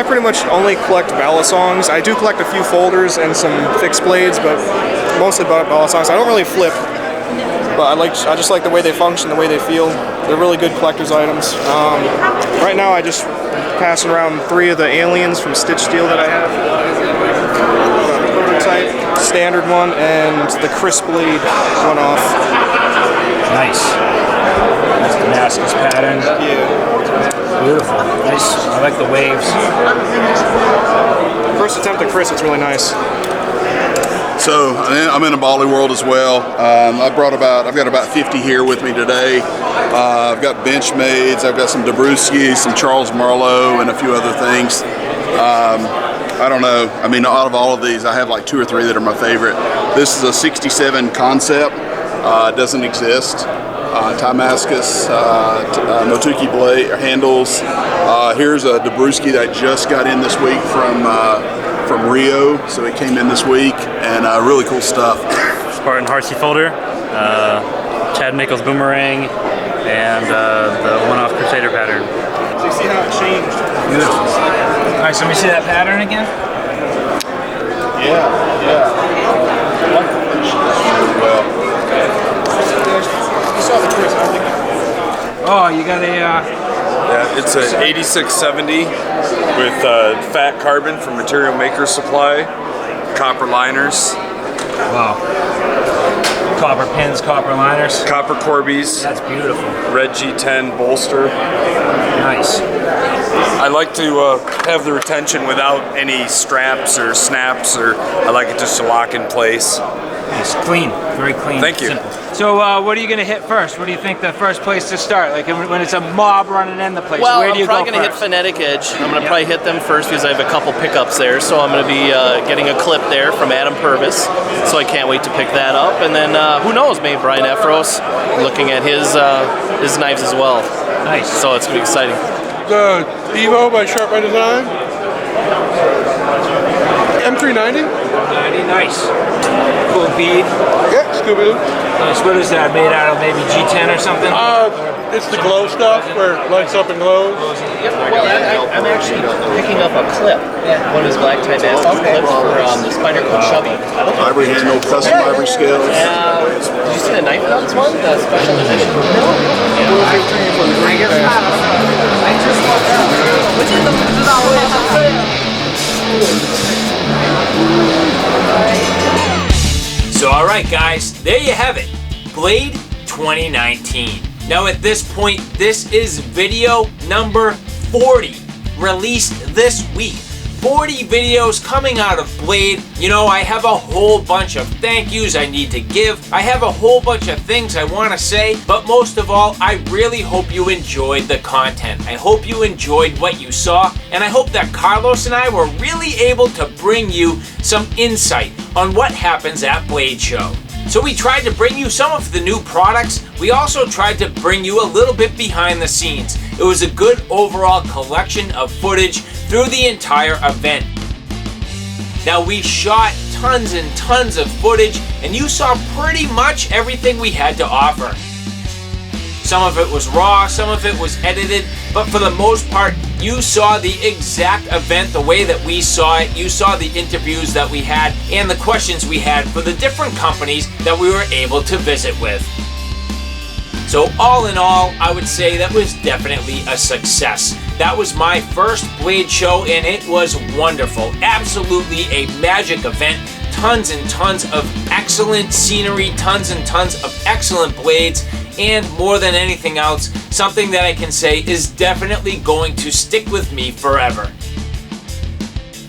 I pretty much only collect Balisongs. I do collect a few folders and some fixed blades, but mostly Balisongs. I don't really flip, but I just like the way they function, the way they feel. They're really good collector's items. Right now, I just passing around 3 of the aliens from Stitch Steel that I have. Prototype, standard one, and the Chris Blade one-off. Nice. That's the Damascus pattern. Yeah. Beautiful. Nice. I like the waves. First attempt at Chris, it's really nice. So I'm in a Bali world as well. I've got about 50 here with me today. I've got Benchmades, I've got some Dabrowski, some Charles Marlowe, and a few other things. I don't know. I mean, out of all of these, I have like 2 or 3 that are my favorite. This is a 67 concept. Doesn't exist. Damascus, Motuki blade handles. Here's a Dabrowski that just got in this week from Rio, so it came in this week, and really cool stuff. Spartan Harsey folder, Chad Nichols boomerang, and the one-off Crusader pattern. So you see how it changed? Beautiful. All right, so let me see that pattern again. Yeah. I like the finish really well. You saw the Chris, I think. Oh, you got a... Yeah, it's an 8670 with fat carbon from Material Maker Supply, copper liners. Wow. Copper pins, copper liners. Copper Corbies. That's beautiful. Red G10 bolster. Nice. I like to have the retention without any straps or snaps, or I like it just to lock in place. It's clean, very clean. Thank you. Simple. So what are you going to hit first? What do you think the first place to start? Like when it's a mob running in the place, well, where do you go I'm probably going to hit Phonetic Edge. I'm going to probably hit them first because I have a couple pickups there. So I'm going to be getting a clip there from Adam Purvis. So I can't wait to pick that up. And then who knows, maybe Brian Efros, looking at his knives as well. Nice. So it's going to be exciting. The Evo by Sharp by Design. M390. Nice. Cool bead. Yeah, Scooby-Doo. Nice. What is that, made out of maybe G10 or something? It's the glow stuff where it lights up and glows. Yep, well, I'm actually picking up a clip. One of his black tie clips for the Spiner Code Chubby. Ivory handle, custom ivory scales. Did you see the knife nuts one? The special edition? No. So alright guys, there you have it. Blade 2019. Now at this point, this is video number 40, released this week. 40 videos coming out of Blade. You know, I have a whole bunch of thank yous I need to give. I have a whole bunch of things I want to say, but most of all, I really hope you enjoyed the content. I hope you enjoyed what you saw, and I hope that Carlos and I were really able to bring you some insight on what happens at Blade Show. So we tried to bring you some of the new products. We also tried to bring you a little bit behind the scenes. It was a good overall collection of footage through the entire event. Now we shot tons and tons of footage, and you saw pretty much everything we had to offer. Some of it was raw, some of it was edited, but for the most part, you saw the exact event the way that we saw it. You saw the interviews that we had and the questions we had for the different companies that we were able to visit with. So all in all, I would say that was definitely a success. That was my first Blade show, and it was wonderful. Absolutely a magic event. Tons and tons of excellent scenery, tons and tons of excellent blades, and more than anything else, something that I can say is definitely going to stick with me forever.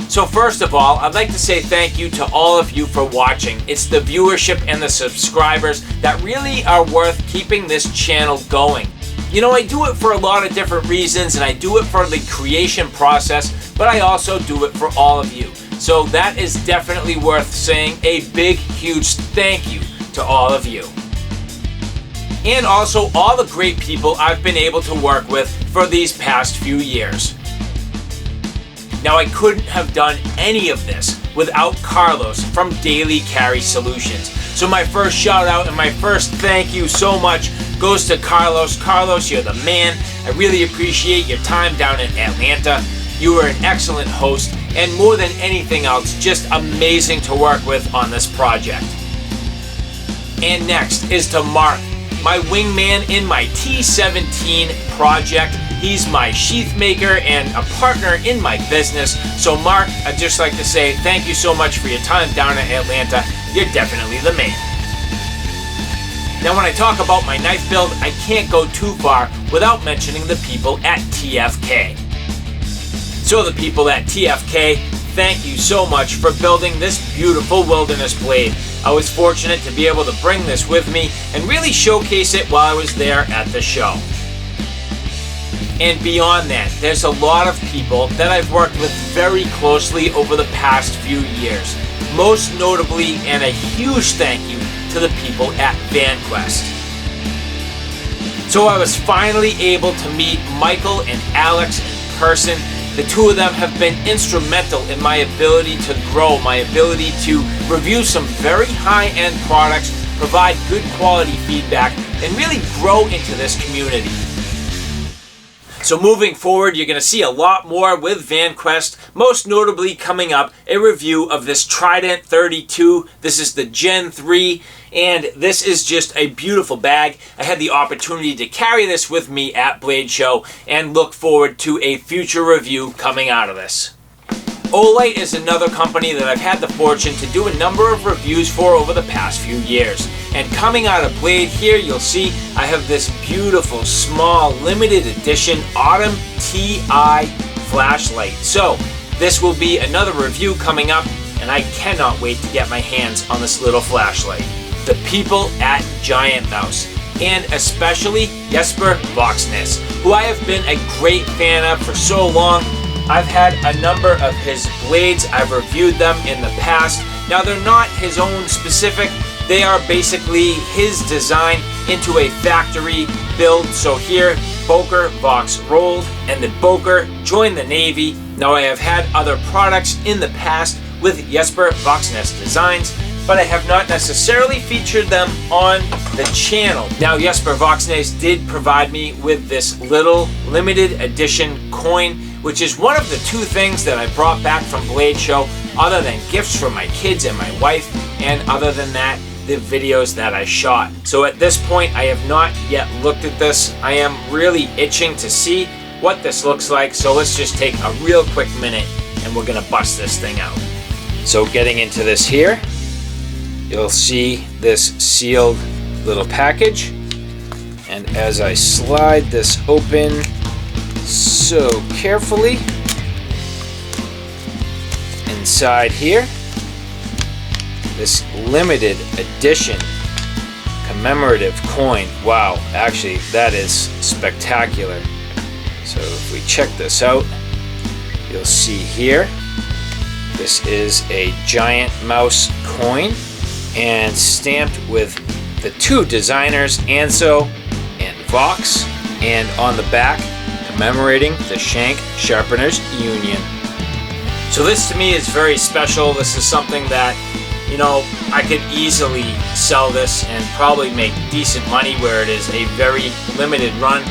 So first of all, I'd like to say thank you to all of you for watching. It's the viewership and the subscribers that really are worth keeping this channel going. You know, I do it for a lot of different reasons, and I do it for the creation process, but I also do it for all of you. So that is definitely worth saying a big, huge thank you to all of you. And also all the great people I've been able to work with for these past few years. Now, I couldn't have done any of this without Carlos from Daily Carry Solutions. So my first shout out and my first thank you so much goes to Carlos. Carlos, you're the man. I really appreciate your time down in Atlanta. You were an excellent host, and more than anything else, just amazing to work with on this project. And next is to Mark, my wingman in my T17 project. He's my sheath maker and a partner in my business. So Mark, I'd just like to say thank you so much for your time down in Atlanta. You're definitely the man. Now when I talk about my knife build, I can't go too far without mentioning the people at TFK. So the people at TFK, thank you so much for building this beautiful wilderness blade. I was fortunate to be able to bring this with me and really showcase it while I was there at the show. And beyond that, there's a lot of people that I've worked with very closely over the past few years. Most notably, and a huge thank you to the people at VanQuest. So I was finally able to meet Michael and Alex in person. The two of them have been instrumental in my ability to grow, my ability to review some very high-end products, provide good quality feedback, and really grow into this community. So moving forward, you're going to see a lot more with VanQuest, most notably coming up a review of this Trident 32. This is the Gen 3, and this is just a beautiful bag. I had the opportunity to carry this with me at Blade Show and look forward to a future review coming out of this. Olight is another company that I've had the fortune to do a number of reviews for over the past few years. And coming out of Blade here, you'll see I have this beautiful, small, limited edition Autumn TI flashlight. So this will be another review coming up, and I cannot wait to get my hands on this little flashlight. The people at Giant Mouse, and especially Jesper Voxnäs, who I have been a great fan of for so long. I've had a number of his blades. I've reviewed them in the past. Now they're not his own specific. They are basically his design into a factory build. So here, Boker Vox rolled, and the Boker joined the Navy. Now I have had other products in the past with Jesper Voxnäs designs, but I have not necessarily featured them on the channel. Now Jesper Voxnäs did provide me with this little limited edition coin, which is one of the two things that I brought back from Blade Show, other than gifts from my kids and my wife, and other than that, the videos that I shot. So at this point, I have not yet looked at this. I am really itching to see what this looks like, so let's just take a real quick minute and we're gonna bust this thing out. So getting into this here, you'll see this sealed little package, and as I slide this open so carefully, inside here, this limited edition commemorative coin. Wow, actually that is spectacular. So if we check this out, you'll see here, this is a Giant Mouse coin and stamped with the two designers, Anso and Vox, and on the back commemorating the Shank Sharpeners Union. So this to me is very special. This is something that, you know, I could easily sell this and probably make decent money where it is a very limited run.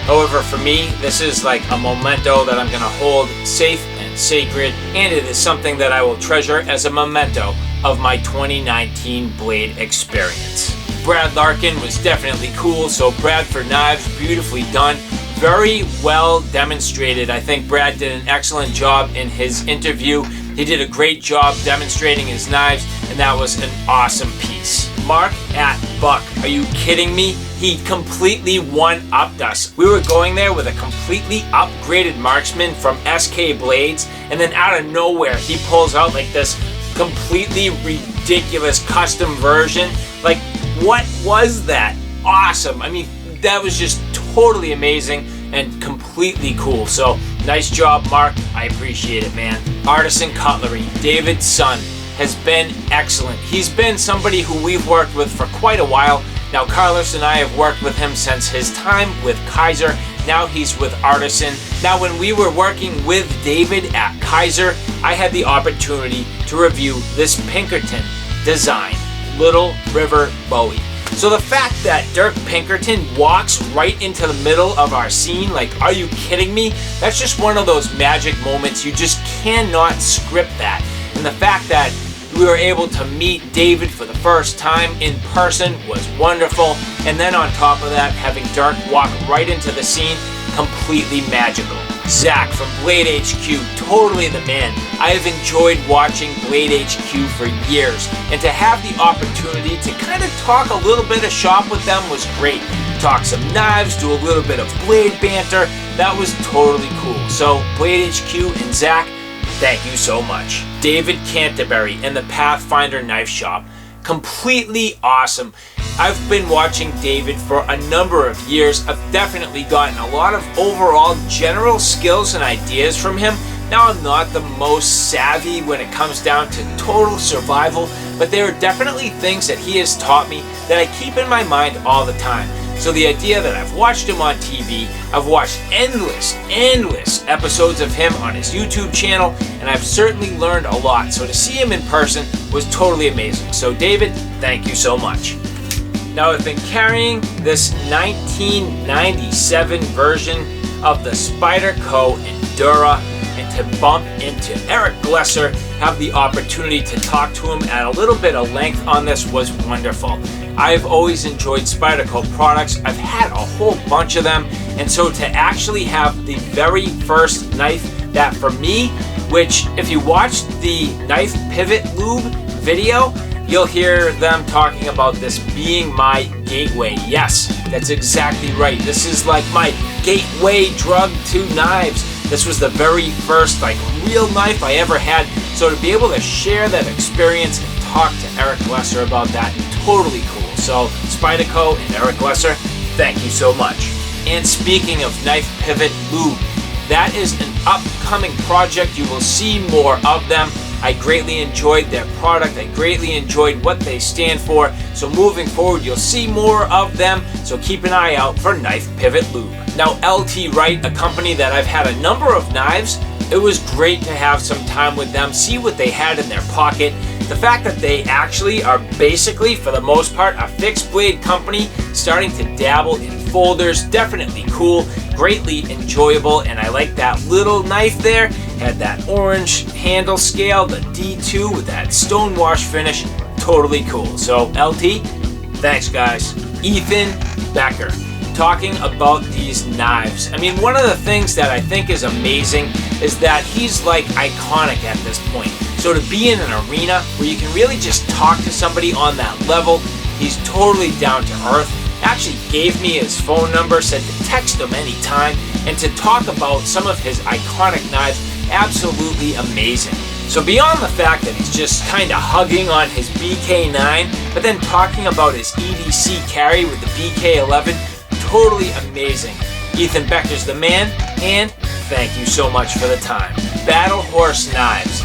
However, for me, this is like a memento that I'm gonna hold safe and sacred, and it is something that I will treasure as a memento of my 2019 Blade experience. Brad Larkin was definitely cool, so Bradford Knives, beautifully done. Very well demonstrated. I think Brad did an excellent job in his interview. He did a great job demonstrating his knives, and that was an awesome piece. Mark at Buck, are you kidding me? He completely one-upped us. We were going there with a completely upgraded marksman from SK Blades, and then out of nowhere, he pulls out like this completely ridiculous custom version. Like, what was that? Awesome. I mean, that was just totally amazing and completely cool. So nice job, Mark. I appreciate it, man. Artisan Cutlery, David's son, has been excellent. He's been somebody who we've worked with for quite a while. Now Carlos and I have worked with him since his time with Kaiser. Now he's with Artisan. Now when we were working with David at Kaiser, I had the opportunity to review this Pinkerton design, Little River Bowie. So the fact that Dirk Pinkerton walks right into the middle of our scene, like, are you kidding me? That's just one of those magic moments. You just cannot script that. And the fact that we were able to meet David for the first time in person was wonderful. And then on top of that, having Dirk walk right into the scene, completely magical. Zach from Blade HQ, totally the man. I have enjoyed watching Blade HQ for years, and to have the opportunity to kind of talk a little bit of shop with them was great. Talk some knives, do a little bit of blade banter, that was totally cool. So Blade HQ and Zach, thank you so much. David Canterbury and the Pathfinder Knife Shop, completely awesome. I've been watching David for a number of years. I've definitely gotten a lot of overall general skills and ideas from him. Now, I'm not the most savvy when it comes down to total survival, but there are definitely things that he has taught me that I keep in my mind all the time. So the idea that I've watched him on TV, I've watched endless episodes of him on his YouTube channel, and I've certainly learned a lot. So to see him in person was totally amazing. So David, thank you so much. Now, I've been carrying this 1997 version of the Spyderco Endura, and to bump into Eric Glesser, have the opportunity to talk to him at a little bit of length on this was wonderful. I've always enjoyed Spyderco products. I've had a whole bunch of them, and so to actually have the very first knife that for me, which if you watched the Knife Pivot Lube video, you'll hear them talking about this being my gateway. Yes, that's exactly right. This is like my gateway drug to knives. This was the very first like real knife I ever had. So to be able to share that experience and talk to Eric Glesser about that, totally cool. So Spyderco and Eric Glesser, thank you so much. And speaking of Knife Pivot Lube, that is an upcoming project. You will see more of them. I greatly enjoyed their product. I greatly enjoyed what they stand for. So moving forward, you'll see more of them. So keep an eye out for Knife Pivot Lube. Now, LT Wright, a company that I've had a number of knives, it was great to have some time with them, see what they had in their pocket. The fact that they actually are basically, for the most part, a fixed blade company, starting to dabble in folders, definitely cool, greatly enjoyable, and I like that little knife there. Had that orange handle scale, the D2 with that stonewash finish, totally cool. So LT, thanks guys. Ethan Becker, talking about these knives. I mean, one of the things that I think is amazing is that he's like iconic at this point. So to be in an arena where you can really just talk to somebody on that level, he's totally down to earth. Actually gave me his phone number, said to text him anytime, and to talk about some of his iconic knives, absolutely amazing. So beyond the fact that he's just kind of hugging on his BK9, but then talking about his EDC carry with the BK11, totally amazing. Ethan Becker's the man, and thank you so much for the time. Battle Horse Knives.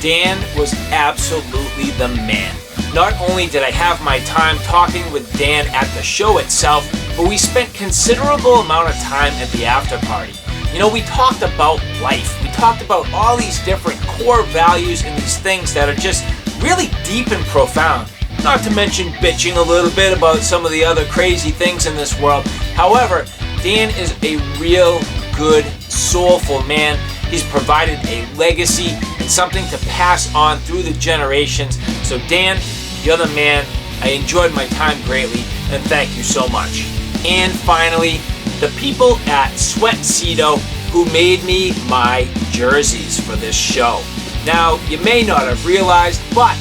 Dan was absolutely the man. Not only did I have my time talking with Dan at the show itself, but we spent considerable amount of time at the after party. You know, we talked about life. We talked about all these different core values and these things that are just really deep and profound. Not to mention bitching a little bit about some of the other crazy things in this world. However, Dan is a real good, soulful man. He's provided a legacy and something to pass on through the generations. So Dan, you're the man. I enjoyed my time greatly, and thank you so much. And finally, the people at Sweatcedo who made me my jerseys for this show. Now, you may not have realized, but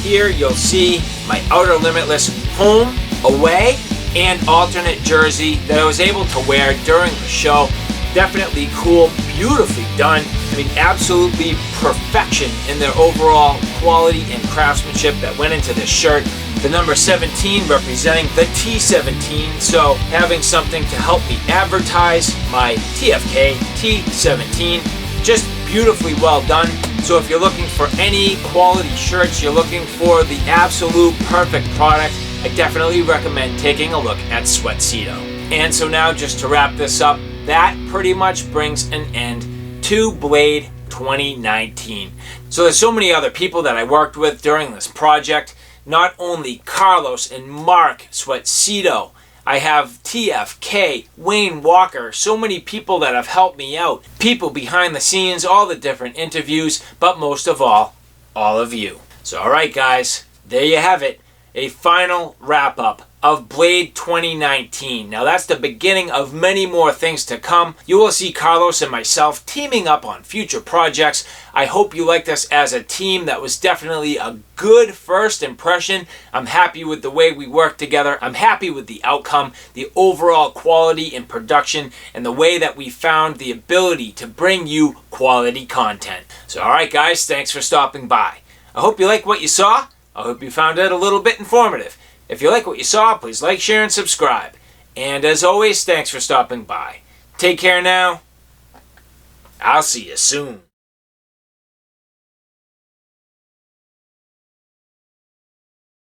here you'll see my Outer Limitless home, away, and alternate jersey that I was able to wear during the show. Definitely cool, beautifully done. I mean, absolutely perfection in their overall quality and craftsmanship that went into this shirt. The number 17 representing the T17, so having something to help me advertise my TFK T17, just beautifully well done. So if you're looking for any quality shirts, you're looking for the absolute perfect product, I definitely recommend taking a look at Sweatcedo. And so now, just to wrap this up, that pretty much brings an end to Blade 2019. So there's so many other people that I worked with during this project. not only Carlos and Mark Sweatcito, I have TFK, Wayne Walker, so many people that have helped me out, people behind the scenes, all the different interviews, but most of all of you. So alright guys, there you have it, a final wrap up of Blade 2019. Now that's the beginning of many more things to come. You will see Carlos and myself teaming up on future projects. I hope you liked us as a team. That was definitely a good first impression. I'm happy with the way we worked together. I'm happy with the outcome, the overall quality in production, and the way that we found the ability to bring you quality content. So alright guys, thanks for stopping by. I hope you like what you saw. I hope you found it a little bit informative. If you like what you saw, please like, share, and subscribe. And as always, thanks for stopping by. Take care now. I'll see you soon.